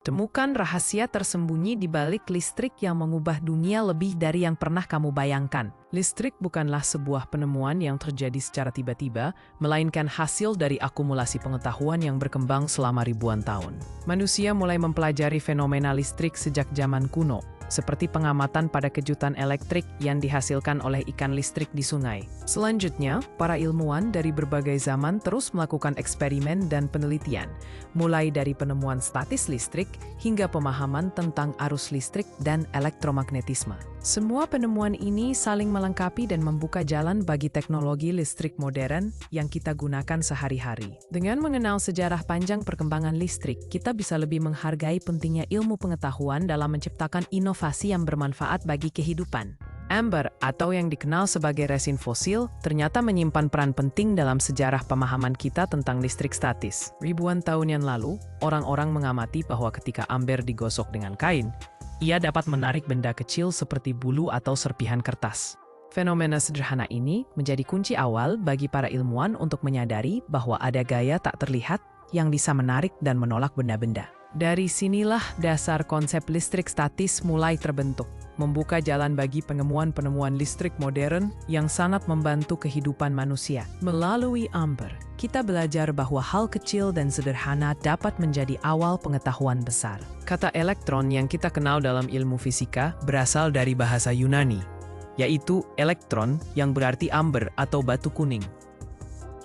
Temukan rahasia tersembunyi di balik listrik yang mengubah dunia lebih dari yang pernah kamu bayangkan. Listrik bukanlah sebuah penemuan yang terjadi secara tiba-tiba, melainkan hasil dari akumulasi pengetahuan yang berkembang selama ribuan tahun. Manusia mulai mempelajari fenomena listrik sejak zaman kuno, seperti pengamatan pada kejutan elektrik yang dihasilkan oleh ikan listrik di sungai. Selanjutnya, para ilmuwan dari berbagai zaman terus melakukan eksperimen dan penelitian, mulai dari penemuan statis listrik hingga pemahaman tentang arus listrik dan elektromagnetisme. Semua penemuan ini saling melengkapi dan membuka jalan bagi teknologi listrik modern yang kita gunakan sehari-hari. Dengan mengenal sejarah panjang perkembangan listrik, kita bisa lebih menghargai pentingnya ilmu pengetahuan dalam menciptakan inovasi yang bermanfaat bagi kehidupan. Amber, atau yang dikenal sebagai resin fosil, ternyata menyimpan peran penting dalam sejarah pemahaman kita tentang listrik statis. Ribuan tahun yang lalu, orang-orang mengamati bahwa ketika amber digosok dengan kain, ia dapat menarik benda kecil seperti bulu atau serpihan kertas. Fenomena sederhana ini menjadi kunci awal bagi para ilmuwan untuk menyadari bahwa ada gaya tak terlihat yang bisa menarik dan menolak benda-benda. Dari sinilah dasar konsep listrik statis mulai terbentuk, membuka jalan bagi penemuan-penemuan listrik modern yang sangat membantu kehidupan manusia. Melalui amber, kita belajar bahwa hal kecil dan sederhana dapat menjadi awal pengetahuan besar. Kata elektron yang kita kenal dalam ilmu fisika berasal dari bahasa Yunani, yaitu elektron yang berarti amber atau batu kuning.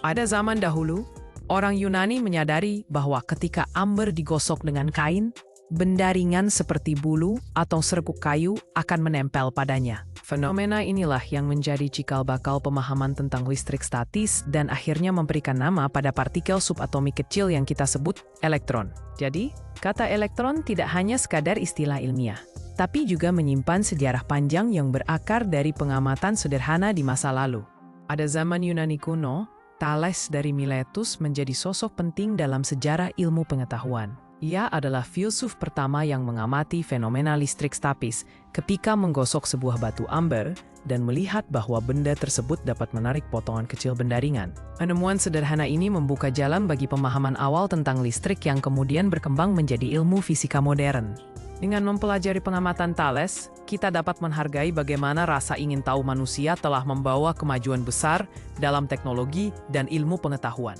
Pada zaman dahulu, orang Yunani menyadari bahwa ketika amber digosok dengan kain, benda ringan seperti bulu atau serbuk kayu akan menempel padanya. Fenomena inilah yang menjadi cikal bakal pemahaman tentang listrik statis dan akhirnya memberikan nama pada partikel subatomik kecil yang kita sebut elektron. Jadi, kata elektron tidak hanya sekadar istilah ilmiah, tapi juga menyimpan sejarah panjang yang berakar dari pengamatan sederhana di masa lalu. Pada zaman Yunani kuno, Thales dari Miletus menjadi sosok penting dalam sejarah ilmu pengetahuan. Ia adalah filsuf pertama yang mengamati fenomena listrik statis ketika menggosok sebuah batu amber dan melihat bahwa benda tersebut dapat menarik potongan kecil benda ringan. Penemuan sederhana ini membuka jalan bagi pemahaman awal tentang listrik yang kemudian berkembang menjadi ilmu fisika modern. Dengan mempelajari pengamatan Thales, kita dapat menghargai bagaimana rasa ingin tahu manusia telah membawa kemajuan besar dalam teknologi dan ilmu pengetahuan.